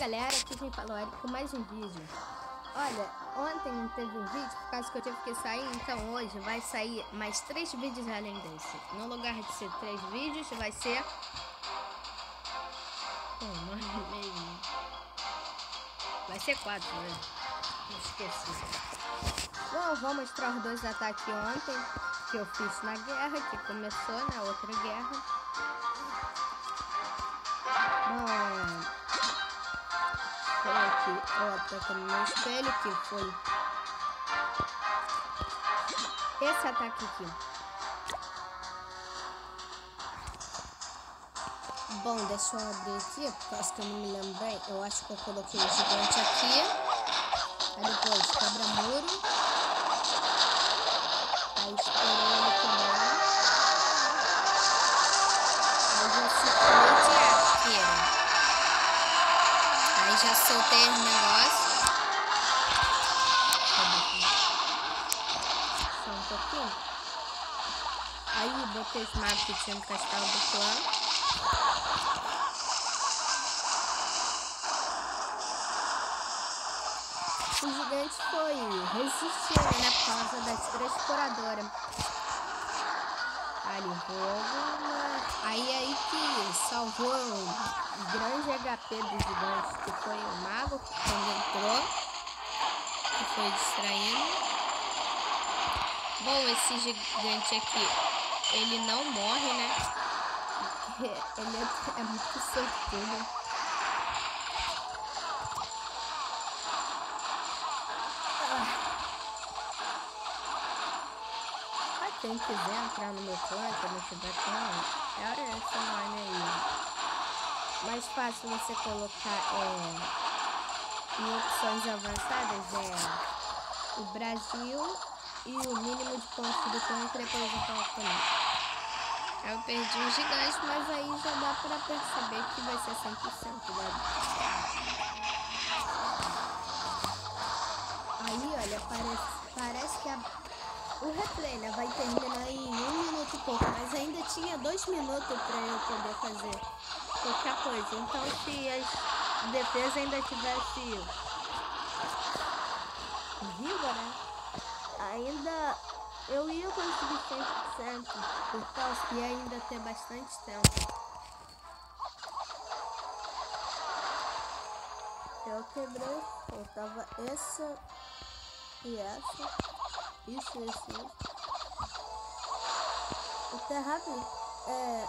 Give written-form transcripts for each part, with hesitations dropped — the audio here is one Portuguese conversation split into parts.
galera, aqui quem falou é com mais um vídeo. Olha, ontem não teve um vídeo por causa que eu tive que sair, então hoje vai sair mais 3 vídeos além desse. No lugar de ser 3 vídeos, vai ser... Vai ser 4, né? Esqueci. Bom, vou mostrar os 2 ataques ontem que eu fiz na guerra, que começou na outra guerra. Bom, foi aqui o ataque no meu espelho, que foi esse ataque aqui. Bom, deixa eu abrir aqui, porque acho que eu não me lembro bem. Eu acho que eu coloquei o gigante aqui. Aí depois quebra-muro. Aí esperei ele quebrar. Aí já soltei de arqueira. Aí já soltei os negócios. Só um pouquinho. Aí botei os mapas que tinha no castelo do clã. O gigante foi resistir, né, por causa das 3 exploradoras. Ali, aí que salvou o grande HP do gigante, que foi o mago, quando entrou, que foi distraindo. Bom, esse gigante aqui, ele não morre, né, porque ele é muito sortudo. Quem quiser entrar no meu clã, quando eu tiver clã, é essa online aí. Mais fácil você colocar em opções avançadas o Brasil e o mínimo de pontos do clã que depois eu coloco também. Eu perdi um gigante, mas aí já dá pra perceber que vai ser 100%, né? Aí, olha, parece que o replay, né, vai terminar em 1 minuto e pouco, mas ainda tinha 2 minutos para eu poder fazer qualquer coisa. Então, se a defesa ainda tivesse viva, né, ainda eu ia conseguir 100%, por causa que ia ainda ter bastante tempo. Eu quebrei, faltava essa e essa. Isso. O terrado é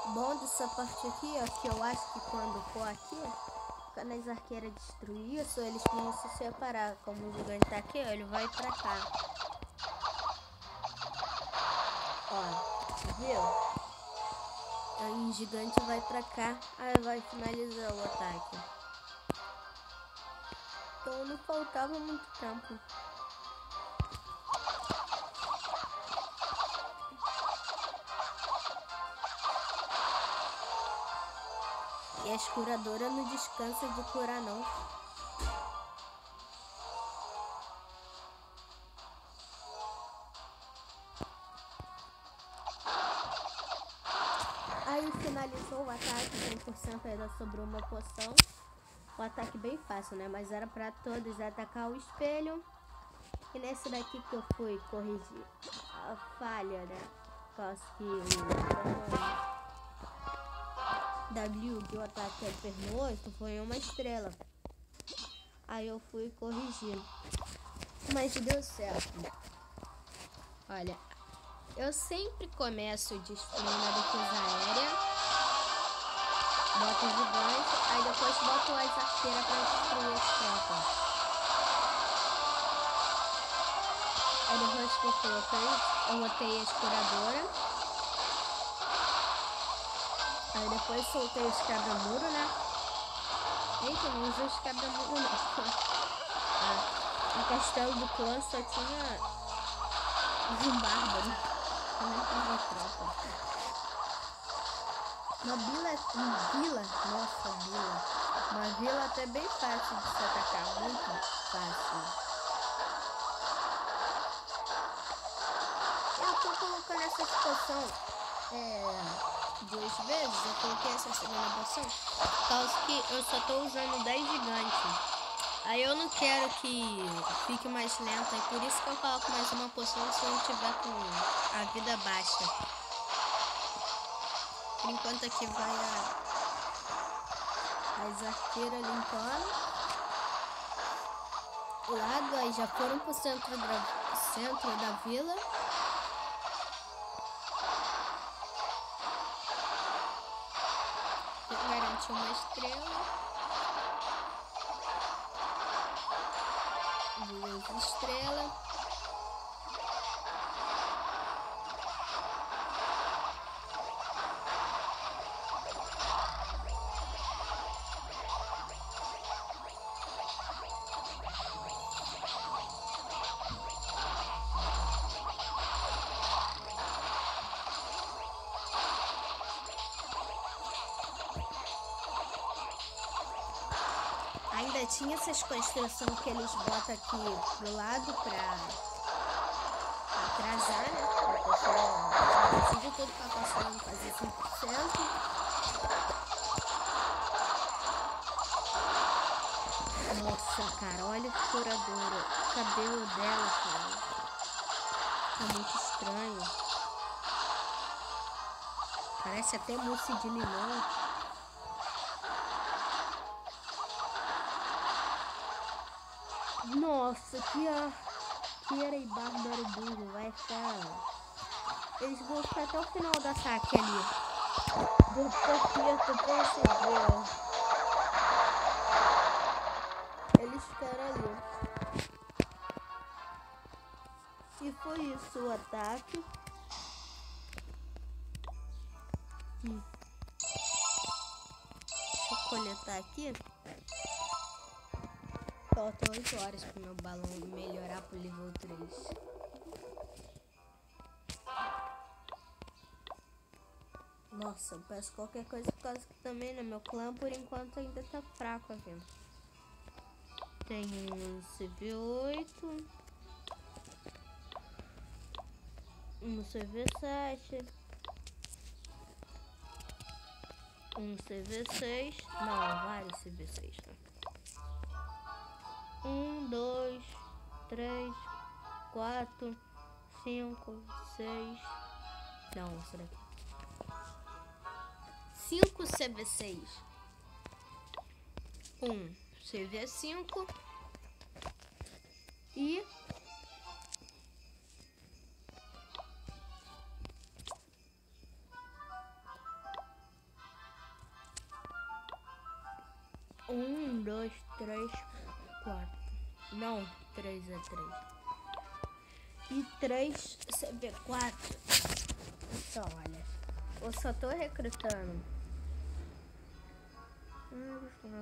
bom dessa parte aqui, ó, que eu acho que quando for aqui, quando as arqueiras destruir isso, eles vão se separar. Como o gigante tá aqui, ó, ele vai pra cá. Ó, viu? Aí o gigante vai pra cá, aí vai finalizar o ataque. Então não faltava muito tempo. E as curadoras não descansam de curar, não. Aí finalizou o ataque, 100% ainda sobrou uma poção. O ataque bem fácil, né? Mas era pra todos atacar o espelho. E nesse daqui que eu fui corrigir a falha, né? Por causa que o W que o ataque é pernoso foi uma estrela. Aí eu fui corrigir, mas deu certo. Olha, eu sempre começo destruindo a defesa aérea, boto o gigante, aí depois boto as arqueiras para destruir as tropas. Aí depois que eu coloquei, eu botei a escuradora. Aí depois soltei os quebra-muro, né? Eita, não usei os quebra-muro não. No castelo do clã só tinha um bárbaro. Não tava tropa. Uma vila, nossa, vila. Uma vila até bem fácil de se atacar, muito fácil. Eu tô colocando essa situação duas vezes. Eu coloquei essa segunda poção por causa que eu só tô usando 10 gigantes. Aí eu não quero que fique mais lento, é por isso que eu coloco mais uma poção se eu não tiver com a vida baixa. Por enquanto aqui vai as arqueiras limpando o lado, aí já foram pro centro da vila. Garantiu uma estrela. 2 estrelas. Ainda tinha essas construções que eles botam aqui pro lado pra atrasar, né? Pra pessoa decide tudo pra pessoa não fazer 100%. Nossa, cara, olha que furadoura. O cabelo dela, cara. Tá muito estranho. Parece até mousse de limão. Nossa, que era e bárbaro burro, vai ficar. Eles vão ficar até o final da saque ali. Do capeta pra você ver. Eles ficaram ali. E foi isso o ataque. Deixa eu coletar aqui. Faltam 8 horas pro meu balão melhorar pro nível 3. Nossa, eu peço qualquer coisa por causa que também, né? Meu clã por enquanto ainda tá fraco aqui. Tem um CV8. Um CV7. Um CV6. Não, vários CV6, né? 1, 2, 3, 4, 5, 6. Não, será que 5 CV6. 1 CV5 e um, 2, 3, 4. Não, 3 é 3. E 3 CV4. Então, olha. Eu só tô recrutando.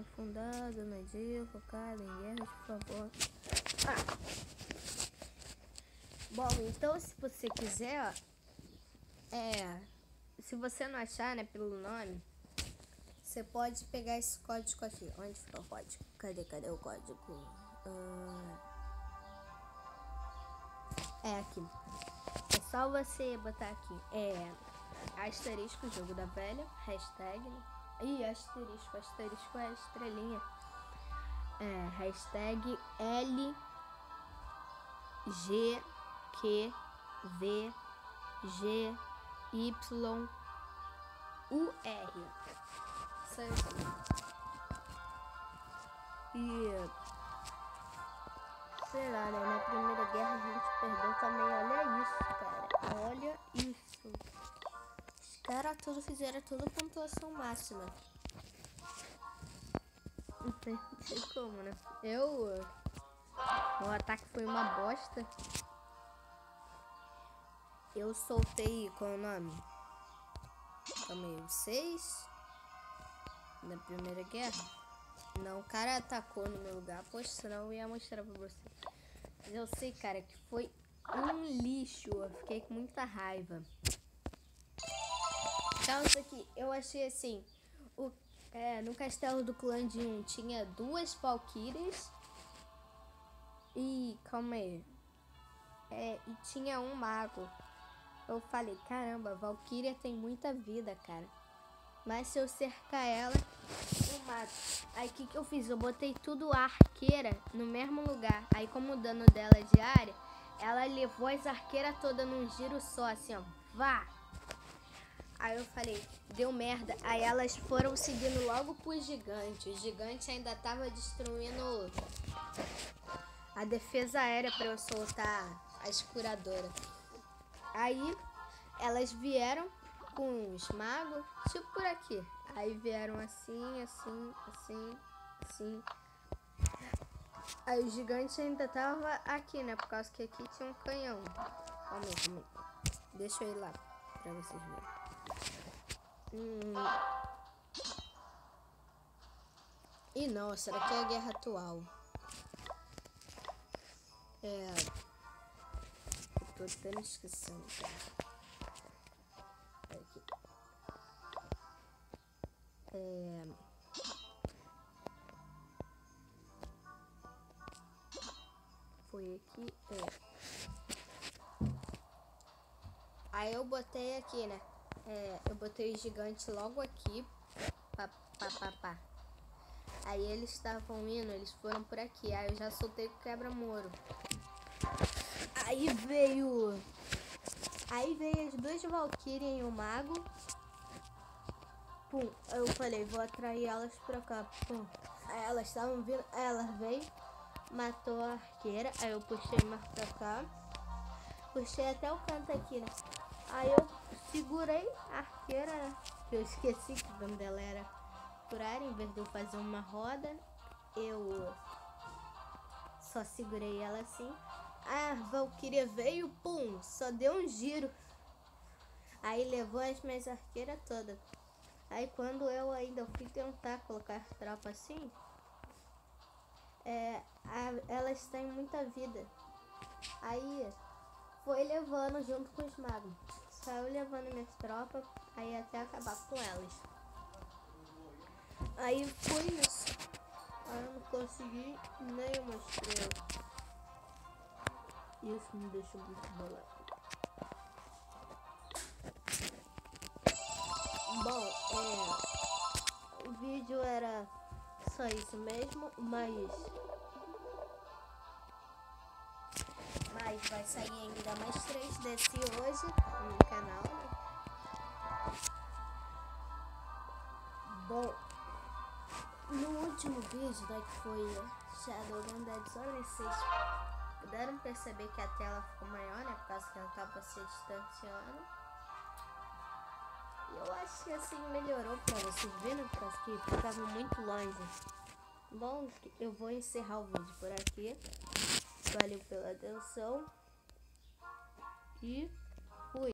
Afundado, nadio, focado em guerras, por favor. Bom, então se você quiser, se você não achar, né, pelo nome, você pode pegar esse código aqui. Onde fica o código? Cadê o código? É aqui. É só você botar aqui. Asterisco, jogo da velha, hashtag, né? Ih, asterisco é a estrelinha. Hashtag LGQVGYUR. Isso aí. E sei lá, né? Na Primeira Guerra a gente perdeu também. Olha isso, cara. Olha isso. Os caras fizeram tudo pontuação máxima. Não sei como, né? O ataque foi uma bosta. Eu soltei, qual é o nome? Calma aí, o 6 na Primeira Guerra. Não, o cara atacou no meu lugar. Poxa, senão eu ia mostrar pra você. Mas eu sei, cara, que foi um lixo. Eu fiquei com muita raiva. Então, isso aqui, eu achei assim. No castelo do clã de 1 tinha 2 valquírias. E, calma aí. E tinha um mago. Eu falei, caramba, a Valkyria tem muita vida, cara. Mas se eu cercar ela, eu mato. Aí o que eu fiz? Eu botei tudo a arqueira no mesmo lugar. Aí como o dano dela é de área, ela levou as arqueiras todas num giro só, assim, ó. Vá! Aí eu falei, deu merda. Aí elas foram seguindo logo pro gigante. O gigante ainda tava destruindo a defesa aérea pra eu soltar a escuradora. Aí elas vieram com os magos, tipo por aqui. Aí vieram assim, assim, assim, assim. Aí o gigante ainda tava aqui, né? Por causa que aqui tinha um canhão. Calma aí. Deixa eu ir lá pra vocês verem. E não, será que é a guerra atual? Eu tô até me esquecendo, cara. Aqui. Foi aqui, Aí eu botei aqui, né? Eu botei o gigante logo aqui. Pá. Aí eles estavam indo, eles foram por aqui. Aí eu já soltei o quebra-muro. Aí veio as duas Valkyrias e o mago. Pum, eu falei, vou atrair elas pra cá. Pum. Aí elas estavam vindo, ela veio, matou a arqueira. Aí eu puxei mais pra cá. Puxei até o canto aqui, né? Aí eu segurei a arqueira, que eu esqueci que o nome dela era por área. Em vez de eu fazer uma roda, eu só segurei ela assim. A Valkyria veio, pum, só deu um giro. Aí levou as minhas arqueiras todas. Aí quando eu ainda fui tentar colocar a tropa assim, elas têm muita vida. Aí foi levando junto com os magos. Saiu levando minhas tropas, aí até acabar com elas. Aí foi isso. Aí eu não consegui nenhuma estrela. Isso me deixou muito bolado. Bom, o vídeo era só isso mesmo, mas vai sair ainda mais 3 desse hoje no canal, né? Bom, no último vídeo, né, que foi Shadowrun Dead Zone, vocês puderam perceber que a tela ficou maior, né, por causa que ela tava se distanciando. E eu acho que assim melhorou pra vocês verem, por causa que ficava muito longe. Bom, eu vou encerrar o vídeo por aqui. Valeu pela atenção. E